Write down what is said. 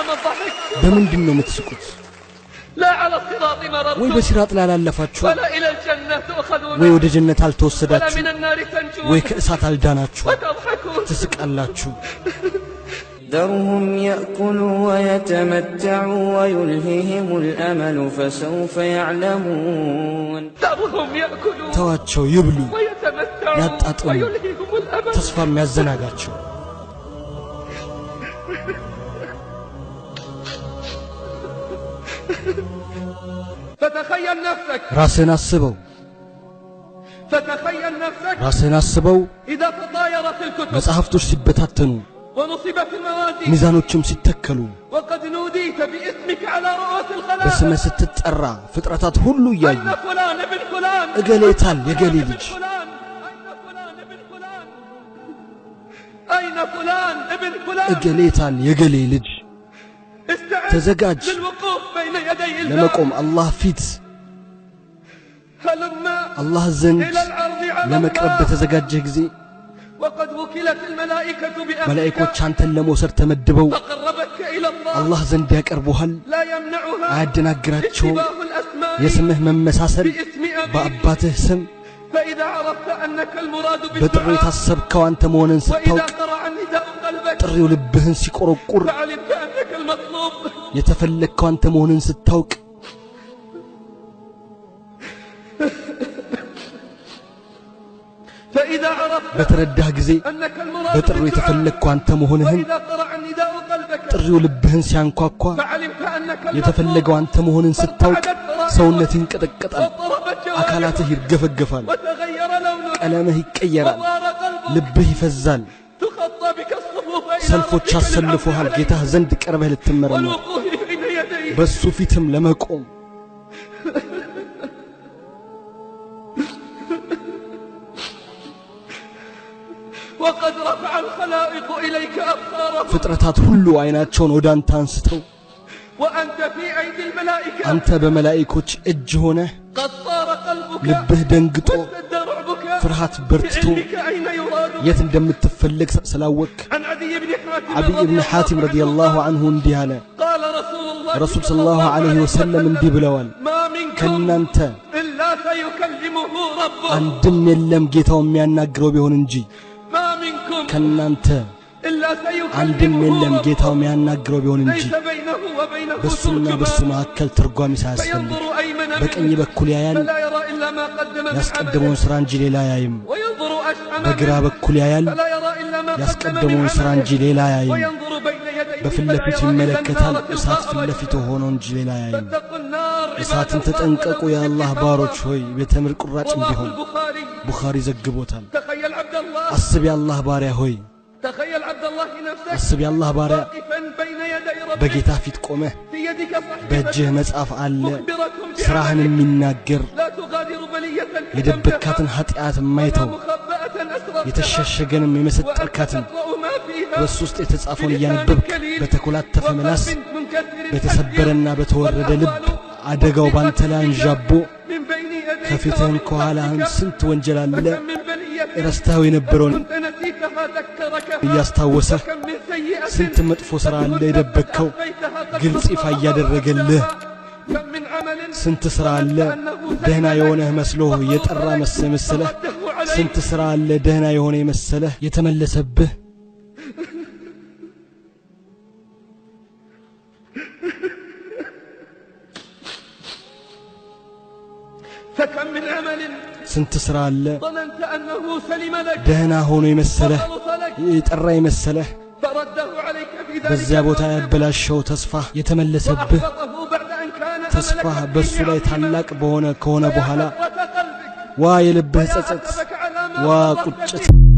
أمام الضحك በምንድነው የምትስቁት? لا على الصراط مررتم ወይ በሲራጥ ላይ አላለፋችሁ? ولا إلى الجنة تؤخذون ወይ ወደ ጀነት ولا አልተወሰዳችሁ? من النار تنجون ወይ ከእሳት አልዳናችሁ? وتضحكون ትስቃላችሁ። ذرهم يأكلوا ويتمتعوا ويلههم الأمل فسوف يعلمون ذرهم يأكلوا ተዋቸው ይብሉ ويتمتعوا ያጣጥሙ ويلههم الأمل ተስፋ የሚያዘናጋቸው فتخيل نفسك ራስህን አስበው فتخيل نفسك ራስህን አስበው إذا تطايرت الكتب መጽሐፍቶች ሲበታተኑ ونصبت الموازين ሚዛኖችም ሲተከሉ وقد نوديت باسمك على رؤوس الخلائق በስምህ ስትጠራ ፍጥረታት ሁሉ እያዩ أين فلان ابن فلان እገሌታል የገሌ ልጅ أين فلان ابن فلان እገሌታል የገሌ ልጅ استعد ተዘጋጅ للوقوف بين يدي الله ለመቆም አላህ ፊት هلما አላህ ዘንድ إلى العرض على ለመቅረብ الله በተዘጋጀህ ጊዜ وقد وكلت الملائكة بأمرك መላእክቶች አንተን ለመውሰድ ተመድበው فقربتك إلى الله አላህ ዘንድ ያቀርቡሃል لا يمنعها አያደናግራቸውም اشتباه الأسماء የስምህ መመሳሰል باسم أبيك በአባትህ ስም فإذا عرفت أنك المراد በጥሪ بالدعاء የታሰብከው አንተ መሆንን وإذا ስታውቅ قرع النداء قلبك ጥሪው ልብህን ሲቆረቁር فعلمت أنك المطلوب የተፈለግከው አንተ መሆንን ስታውቅ فإذا عرفت በተረዳህ ጊዜ أنك المراد በጥሪው بالدعاء የተፈለግከው አንተ መሆንህን وإذا قرع النداء قلبك ጥሪው ልብህን ሲያንኳኳ فعلمت أنك የተፈለገው አንተ መሆንን ስታውቅ ሰውነትህ ይንቀጠቀጣል وضربت جوارحك አካላትህ ይርገፈገፋል وتغير لونك ቀለምህ ይቀየራል وضار قلبك ልብህ ይፈዛል تخطى بك الصفوف إلى ሰልፎች ربك አሰልፎሃል بالعفو ጌታህ ዘንድ ቀርበህ ልትመረመር والوقوف بين يديه በሱ ፊትም ለመቆም وقد رفع الخلائق إليك أبصارهم ፍጥረታት ሁሉ አይናቸውን ወደ አንተ አንስተው وأنت في أيدي الملائكة አንተ በመላእክቶች እጅ ሆነህ قد طار قلبك ልብህ ደንግጦ واشتد رعبك ፍርሃት በርትቶ بعلمك أين يراد የት እንደምትፈልግ ስላወቅ عن عدي بن حاتم አብይ ኢብኑ ሐቲም ረዲየላሁ ዐንሁ እንዲህ አለ قال رسول الله ረሱል ሰለላሁ ዐለይሂ ወሰለም እንዲህ ብለዋል ما منكم ከናንተ إلا سيكلمه ربه አንድም የለም ጌታው የሚያናግረው ቢሆን እንጂ ما منكم ከናንተ إلا አንድም سيكلمه የለም ربه ጌታው የሚያናግረው ቢሆን እንጂ ليس بينه وبينه በሱና በሱ ترجمان መካከል ተርጓሚ ሳያስፈልግ فينظر أيمن በቀኝ منه በኩል ያያል فلا يرى إلا ما قدم من ያስቀደመውን عمله ሥራ እንጂ ሌላ አያይም وينظر أشأم በግራ منه በኩል ያያል فلا يرى إلا ما قدم من ያስቀደመውን ሥራ እንጂ عمله ሌላ አያይም وينظر بين يديه በፊት فلا ለፊት يرى إلا ይመለከታል النار እሳት تلقاء ፊት ለፊት وجهه ሆኖ እንጂ ሌላ አያይም فاتقوا النار عباد እሳትን الله ተጠንቀቁ ولو የአላህ بشق ባሮች تمرة. ሆይ ቤተምር ቁራጭ رواه ቢሆን البخاري ቡኻሪ ዘግቦታል تخيل عبد الله አስብ የአላህ ባሪያ ሆይ تخيل عبد الله نفسك አስብ የአላህ ባሪያ واقفا بين يدي ربك በጌታ ፊት ቆመህ في يدك በእጅህ صحيفة መጽሐፍ አለ مخبرة ስራህን بعملك የሚናገር لا تغادر بلية كتمتها የደበካትን ኃጢአት ولا የማይተው مخبأة أسررتها የተሸሸገንም وأنت የመሰጠርካትን تقرأ ما فيها በሱ ውስጥ የተጻፈውን እያነበብክ በተኮላተፈ ምላስ በተሰበረና በተወረደ ልብ አደጋው ባንተ ላይ አንዣቦ من بين يديك ከፊትህም ومن ከኋላህም خلفك ስንት ወንጀል አለ وكم من بلية ረስተኸው የነበረውን كنت نسيتها ذكركها እያስታወሰህ وكم من سيئة ስንት መጥፎ ሥራ አለ كنت የደበቅከው أخفيتها قد ግልጽ ይፋ أخفاها እያደረገልህ كم من عمل ስንት ሥራ አለ ደህና የሆነህ መስሎህ የጠራ መሰለህ ስንት ሥራ አለ ደህና የሆነ የመሰለህ የተመለሰብህ فكم من عمل ስንት ሥራ አለ ظننت أنه سلم لك ደህና ሆኖ የመሰለህ وخلص لك የጠራ የመሰለህ فرده عليك في በዚያ ذلك ቦታ ያበላሸው ተስፋ የተመለሰብህ وأحبطه بعد أن كان ተስፋ أملك በሱ فيه ላይ عظيما. ታላቅ በሆነ ከሆነ በኋላ ويا حسرة قلبك ዋ የልብህ ጸጸት ويا أسفك على ما ዋ فرطت ቁጭት فيه.